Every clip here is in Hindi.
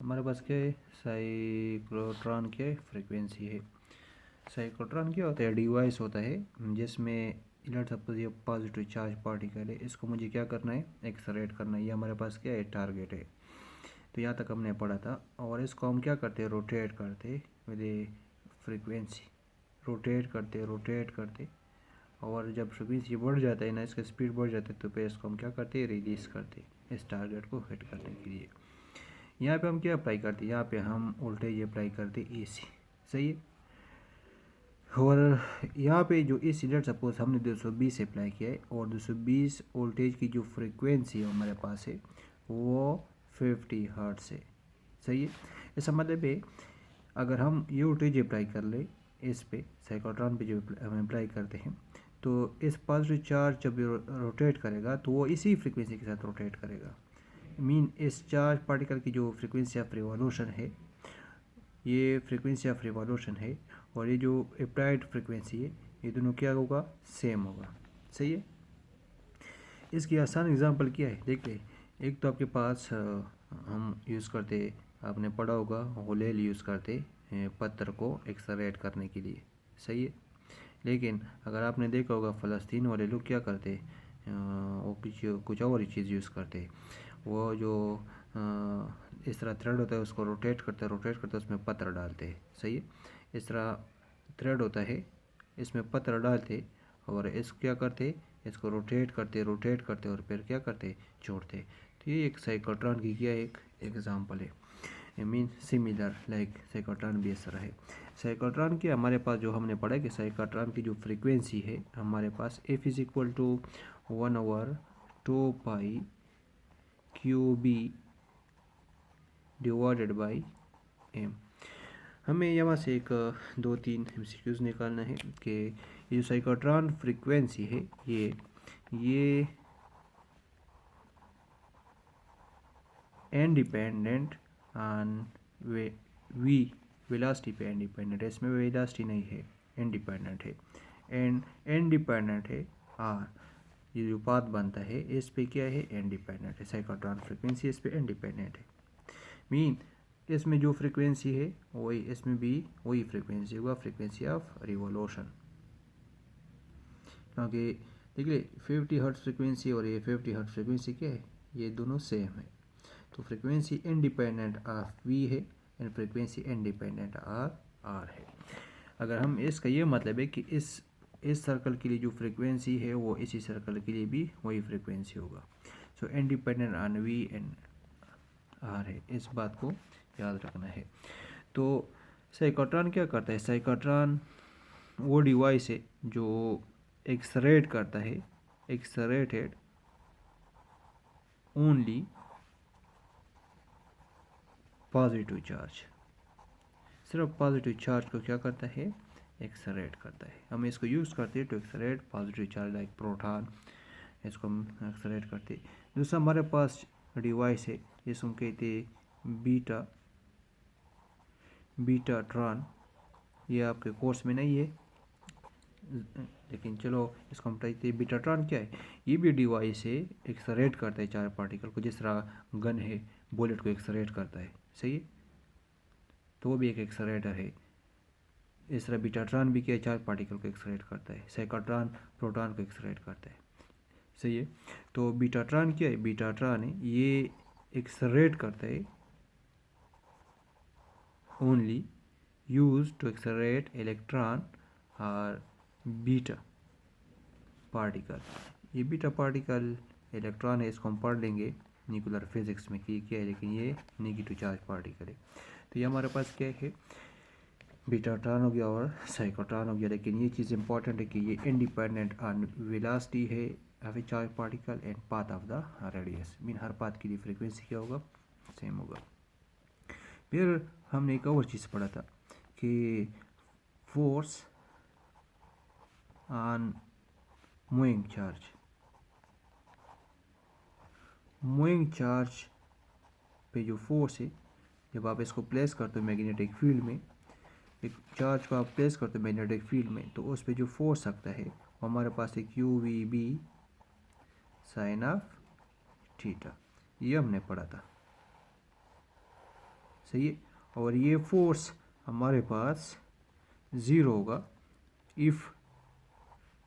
हमारे पास क्या है, साइक्लोट्रॉन क्या है, फ्रीक्वेंसी है। साइक्लोट्रॉन क्या होता है, डिवाइस होता है जिसमें लेट्स सपोज ये पॉजिटिव चार्ज पार्टिकल है, इसको मुझे क्या करना है, एक्सरेट करना है। ये हमारे पास क्या है, टारगेट है। तो यहाँ तक हमने पढ़ा था। और इसको हम क्या करते हैं, रोटेट करते विद ए फ्रीक्वेंसी, रोटेट करते। और जब फ्रीक्वेंसी बढ़ जाता है ना, इसका स्पीड बढ़ जाता है, तो फिर इसको हम क्या करते हैं, रिलीज़ करते इस टारगेट को हिट करने के लिए। यहाँ पे हम क्या अप्लाई करते हैं, यहाँ पे हम वोल्टेज अप्लाई करते AC, सही है। और यहाँ पे जो AC लेट सपोज हमने 220 अप्लाई किया है, और 220 वोल्टेज की जो फ्रीक्वेंसी हमारे पास है वो 50 हर्ट्ज है, सही है। इसका मतलब है अगर हम ये वोल्टेज अप्लाई कर ले इस पे, साइक्लोट्रॉन पे जो हम अप्लाई करते हैं, तो इस पॉजिटिव चार्ज जब रोटेट करेगा तो वो इसी फ्रीक्वेंसी के साथ रोटेट करेगा। मीन इस चार्ज पार्टिकल की जो फ्रीक्वेंसी ऑफ रिवॉल्यूशन है, ये फ्रीक्वेंसी ऑफ रिवॉल्यूशन है, और ये जो अप्लाइड फ्रीक्वेंसी है, ये दोनों क्या होगा, सेम होगा, सही है। इसकी आसान एग्जांपल क्या है, देखिए। एक तो आपके पास हम यूज़ करते, आपने पढ़ा होगा, होलेल यूज़ करते पत्थर को एक्सरेट करने के लिए, सही है। लेकिन अगर आपने देखा होगा फ़लस्तीन वाले लोग क्या करते, वो कुछ और ही चीज़ यूज़ करते। वो जो इस तरह थ्रेड होता है, उसको रोटेट करते उसमें पत्थर डालते, सही है। इस तरह थ्रेड होता है, इसमें पत्थर डालते, और इस क्या करते, इसको रोटेट करते और फिर क्या करते, जोड़ते। तो ये एक साइक्लोट्रॉन की क्या एक एग्जांपल है। I mean similar like cyclotron भी इस तरह है। साइक्लोट्रॉन की हमारे पास जो हमने पढ़ा कि साइक्लोट्रॉन की जो फ्रीक्वेंसी है हमारे पास F is equal to 1/2 pi QB divided by M। हमें यहाँ से एक 2-3 MCQs निकालना है कि ये जो साइक्लोट्रॉन फ्रीक्वेंसी है, ये इंडिपेंडेंट ऑन वी वेलोसिटी पे इंडिपेंडेंट है, इसमें वेलोसिटी नहीं है, इंडिपेंडेंट है। एंड इंडिपेंडेंट है आर, ये जो पाथ बनता है इस पे क्या है, इंडिपेंडेंट है। साइक्लोट्रॉन फ्रीक्वेंसी इस पे इंडिपेंडेंट है। मीन इसमें जो फ्रीक्वेंसी है वही इसमें भी वही फ्रीक्वेंसी होगा, फ्रीक्वेंसी ऑफ रिवॉल्यूशन। क्योंकि देखिए 50 हर्ट्ज फ्रीक्वेंसी और ये 50 हर्ट्ज फ्रीक्वेंसी क्या है, ये दोनों सेम है। तो फ्रीक्वेंसी इंडिपेंडेंट ऑफ वी है and frequency independent of R है। अगर हम इसका ये मतलब है कि इस सर्कल के लिए जो फ्रीक्वेंसी है वो इसी सर्कल के लिए भी वही फ्रीक्वेंसी होगा। So independent on V and R है, इस बात को याद रखना है। तो साइक्लोट्रॉन क्या करता है, साइक्लोट्रॉन वो डिवाइस है जो एक्सरेट करता है, एक्सरेटेड ओनली पॉजिटिव चार्ज, सिर्फ पॉजिटिव चार्ज को क्या करता है, एक्सरेट करता है। हम इसको यूज़ करते हैं to accelerate positive charge like proton, इसको हम एक्सरेट करते हैं। दूसरा हमारे पास डिवाइस है जिसको हम कहते हैं बीटाट्रॉन। ये आपके कोर्स में नहीं है, लेकिन चलो इसको हम कहते हैं बीटाट्रॉन। क्या है, ये भी डिवाइस है, एक्सरेट करता है चार पार्टिकल को, जिस तरह गन है बुलेट को एक्सरेट करता है, सही है। तो वो भी एक एक्सरेटर है। इस तरह बीटाट्रॉन भी क्या, चार पार्टिकल को एक्सरेट करता है। साइक्लोट्रॉन प्रोटॉन को एक्सरेट करता है, सही है। तो बीटाट्रॉन क्या है, बीटाट्रॉन है ये एक्सरेट करता है only use to accelerate electron और बीटा पार्टिकल। ये बीटा पार्टिकल इलेक्ट्रॉन है, इसको हम पढ़ लेंगे न्यूक्लियर फिजिक्स में कि क्या है, लेकिन ये नेगेटिव चार्ज पार्टिकल है। तो ये हमारे पास क्या है, बीटाट्रॉन हो गया और साइक्लोट्रॉन हो गया। लेकिन ये चीज़ इंपॉर्टेंट है कि ये इंडिपेंडेंट ऑन वेलोसिटी है of A charge particle and path of the radius. Mean her path के लिए फ्रीक्वेंसी क्या होगा, सेम होगा। फिर हमने एक और चीज़ पढ़ा था कि फोर्स ऑन मूविंग चार्ज पे जो फोर्स है, जब आप इसको प्लेस करते हो मैग्नेटिक फील्ड में, एक चार्ज को आप प्लेस करते हो मैग्नेटिक फील्ड में, तो उस पर जो फोर्स लगता है वो हमारे पास है QVB साइन ऑफ थीटा। ये हमने पढ़ा था, सही है। और ये फोर्स हमारे पास 0 होगा इफ़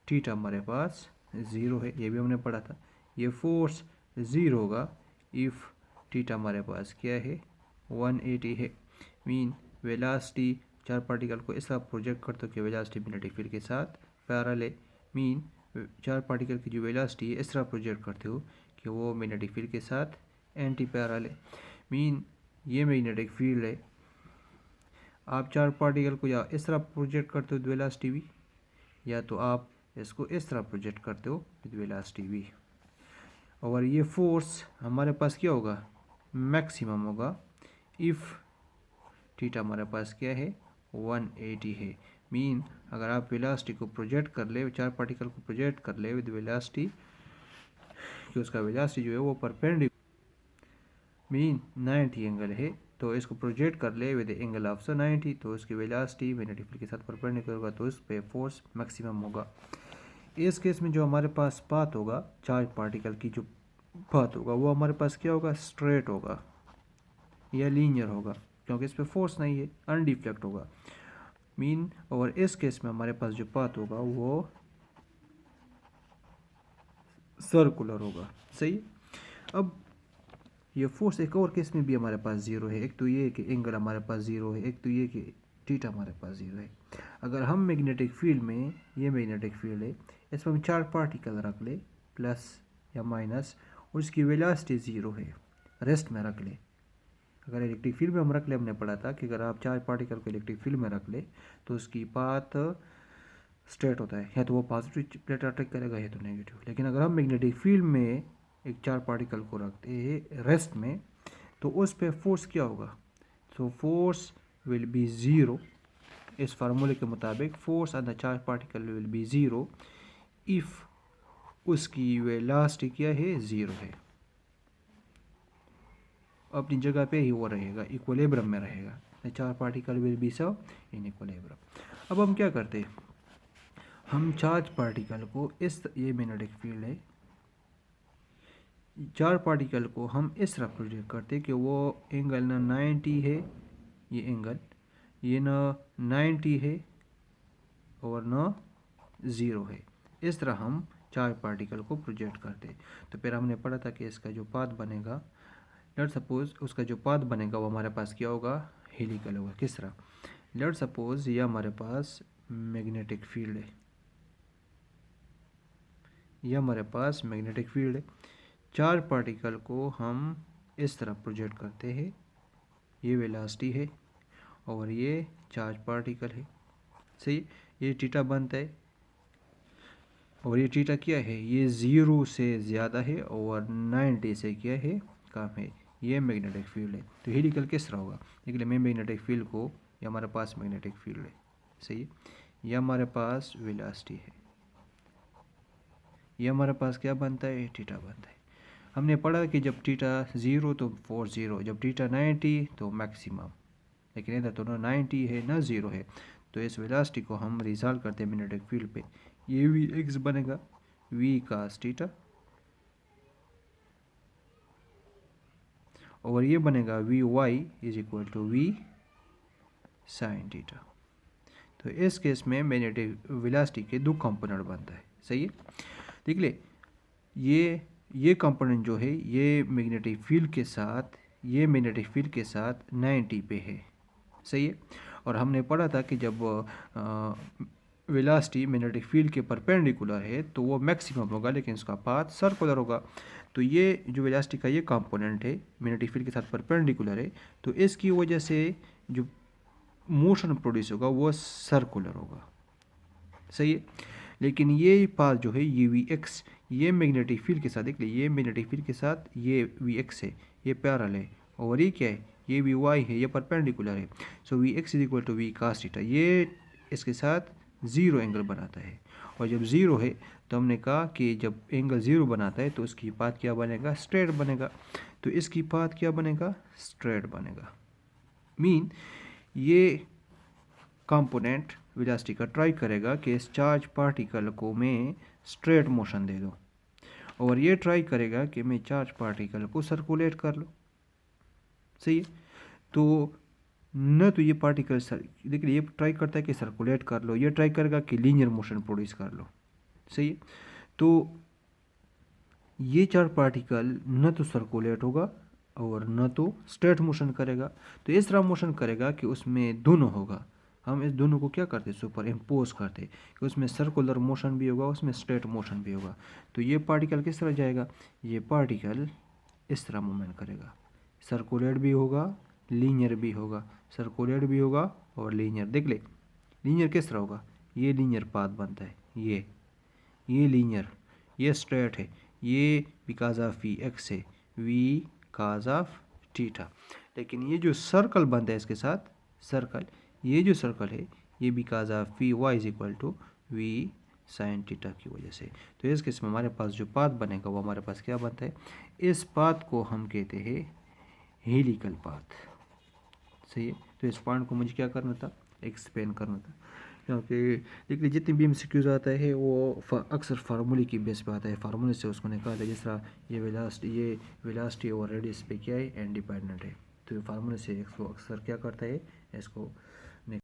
थीटा हमारे पास 0 है, ये भी हमने पढ़ा था। ये फोर्स 0 होगा इफ़ थीटा हमारे पास क्या है 180 है। मीन वेलोसिटी चार पार्टिकल को इस तरह प्रोजेक्ट करते हो कि वेलोसिटी मैग्नेटिक फील्ड के साथ पैरेलल है। मीन चार पार्टिकल की जो वेलोसिटी है इस तरह प्रोजेक्ट करते हो कि वो मैग्नेटिक फील्ड के साथ एंटी पैरेलल है। मीन ये मैग्नेटिक फील्ड है, आप चार पार्टिकल को या इस तरह प्रोजेक्ट करते हो वेलोसिटी वी, या तो आप इसको इस तरह प्रोजेक्ट करते हो विद वेलोसिटी वी। और ये फोर्स हमारे पास क्या होगा मैक्सिमम होगा इफ़ थीटा हमारे पास क्या है 180 है। मीन अगर आप वेलोसिटी को प्रोजेक्ट कर ले, चार पार्टिकल को प्रोजेक्ट कर ले विद वेलोसिटी कि उसका वेलोसिटी जो है वो परपेंडिकुलर मीन 90 एंगल है, तो इसको प्रोजेक्ट कर ले विद एंगल ऑफ 90, तो उसकी वेलोसिटी मैग्नेटिक फील्ड के साथ परपेंडिकुलर होगा, तो उस पर फोर्स मैक्सिमम होगा। इस केस में जो हमारे पास पाथ होगा चार्ज पार्टिकल की जो पाथ होगा वो हमारे पास क्या होगा स्ट्रेट होगा या लीनियर होगा, क्योंकि इस पर फोर्स नहीं है, अनडिफ्लेक्ट होगा। मीन और इस केस में हमारे पास जो पाथ होगा वो सर्कुलर होगा। सही। अब ये फोर्स एक और केस में भी हमारे पास 0 है। एक तो ये कि एंगल हमारे पास 0 है, एक तो ये कि थीटा हमारे पास 0 है। अगर हम मैग्नेटिक फील्ड में, ये मैग्नेटिक फील्ड है, इसमें हम चार पार्टिकल रख ले प्लस या माइनस, उसकी वेलोसिटी 0 है, रेस्ट में रख ले। अगर इलेक्ट्रिक फील्ड में हम रख ले, हमने पढ़ा था कि अगर आप चार पार्टिकल को इलेक्ट्रिक फील्ड में रख ले तो उसकी पाथ स्ट्रेट होता है, या तो वो पॉजिटिव प्लेट अट्रैक्ट करेगा या तो नेगेटिव। लेकिन अगर हम मैग्नेटिक फील्ड में एक चार पार्टिकल को रखते हैं रेस्ट में, तो उस पर फोर्स क्या होगा, सो फोर्स विल बी 0। इस फार्मूले के मुताबिक force on the charge particle will be 0 if उसकी वेलोसिटी क्या है 0 है, अपनी जगह पे ही वो रहेगा, इक्विलिब्रियम में रहेगा। द चार पार्टिकल विल बी सब इन इक्विलिब्रियम। अब हम क्या करते हैं, हम चार्ज पार्टिकल को इस, ये मैग्नेटिक फील्ड है, चार पार्टिकल को हम इस तरह प्रोजेक्ट करते हैं कि वो एंगल ना 90 है, ये एंगल ये ना 90 है और ना 0 है। इस तरह हम चार पार्टिकल को प्रोजेक्ट करते हैं। तो फिर हमने पढ़ा था कि इसका जो पाथ बनेगा, लेट सपोज उसका जो पाथ बनेगा वो हमारे पास क्या होगा हेलिकल होगा। किस तरह, लेट सपोज ये हमारे पास मैग्नेटिक फील्ड है, ये हमारे पास मैग्नेटिक फील्ड है, चार पार्टिकल को हम इस तरह प्रोजेक्ट करते हैं, ये वेलोसिटी है और ये चार्ज पार्टिकल है। सही, ये थीटा बनता है और ये थीटा क्या है, ये 0 से ज़्यादा है और 90 से क्या है कम है, ये मैग्नेटिक फील्ड है। तो हेलिकल किस तरह होगा, देखिए मैं मैग्नेटिक फील्ड को, ये हमारे पास मैग्नेटिक फील्ड है, सही है, ये हमारे पास वेलोसिटी है, ये हमारे पास क्या बनता है थीटा बनता है। हमने पढ़ा कि जब थीटा 0 तो फोर्स 0, जब थीटा 90 तो मैक्सिमम, लेकिन इधर तो ना 90 है ना 0 है, तो इस वेलोसिटी को हम रिजॉल्व करते हैं मैग्नेटिक फील्ड पे। ये वी एक्स बनेगा वी कास थीटा और ये बनेगा V Y is equal to V sine theta. तो इस केस में मैग्नेटिक वेलोसिटी के दो कंपोनेंट बनता है। सही है, देख ले, ये कंपोनेंट जो है ये मैग्नेटिक फील्ड के साथ, ये मैग्नेटिक फील्ड के साथ 90 पे है। सही है, और हमने पढ़ा था कि जब वेलोसिटी मैग्नेटिक फील्ड के परपेंडिकुलर है तो वो मैक्सिमम होगा, लेकिन उसका पाथ सर्कुलर होगा। तो ये जो वेलोसिटी का ये कंपोनेंट है मैग्नेटिक फील्ड के साथ परपेंडिकुलर है, तो इसकी वजह से जो मोशन प्रोड्यूस होगा वो सर्कुलर होगा। सही है, लेकिन ये पाथ जो है ये वी एक्स, ये मैग्नेटिक फील्ड के साथ, देख लीजिए ये मैग्नेटिक फील्ड के साथ ये वी एक्स है, ये पैरेलल है, और ये क्या है ये वी वाई है, ये परपेंडिकुलर है। So V X is equal to V cos theta, ये इसके साथ 0 एंगल बनाता है। और जब 0 है तो हमने कहा कि जब एंगल 0 बनाता है तो उसकी पाथ क्या बनेगा स्ट्रेट बनेगा, तो इसकी पाथ क्या बनेगा स्ट्रेट बनेगा। मीन ये कंपोनेंट वेलोसिटी का ट्राई करेगा कि इस चार्ज पार्टिकल को मैं स्ट्रेट मोशन दे दूं, और ये ट्राई करेगा कि मैं चार्ज पार्टिकल को सर्कुलेट कर लूं। सही है, तो न तो ये पार्टिकल देखिए ये ट्राई करता है कि सर्कुलेट कर लो, ये ट्राई करेगा कि लीनियर मोशन प्रोड्यूस कर लो, सही है। तो ये 4 पार्टिकल न तो सर्कुलेट होगा और न तो स्ट्रेट मोशन करेगा, तो इस तरह मोशन करेगा कि उसमें दोनों होगा। हम इस दोनों को क्या करते सुपर इम्पोज करते कि उसमें सर्कुलर मोशन भी होगा, उसमें स्ट्रेट मोशन भी होगा। तो ये पार्टिकल किस तरह जाएगा, ये पार्टिकल इस तरह मूवमेंट करेगा, सर्कुलेट भी होगा, लीनियर भी होगा, सर्कुलेट भी होगा और लीनियर। देख ले लीनियर किस तरह होगा, ये लीनियर पाथ बनता है, ये लीनियर, ये स्ट्रेट है, ये बिकॉज ऑफ वी एक्स है, वी काज ऑफ थीटा। लेकिन ये जो सर्कल बनता है इसके साथ सर्कल, ये जो सर्कल है ये because of V Y is equal to V sine theta की वजह से। तो इस केस में हमारे पास जो पाथ बनेगा वो हमारे पास क्या बनता है, इस पाथ को हम कहते हैं हेलिकल पाथ, सही है। तो इस पॉइंट को मुझे क्या करना था, एक्सप्लेन करना था, क्योंकि देखिए जितनी भी एमसीक्यूज आता है वो अक्सर फार्मूले की बेस पे आता है, फार्मूले से उसको निकालते हैं। जिस तरह ये वेलोसिटी और रेडियस पे क्या है, इंडिपेंडेंट है, तो फार्मूले से इसको अक्सर क्या करता है, इसको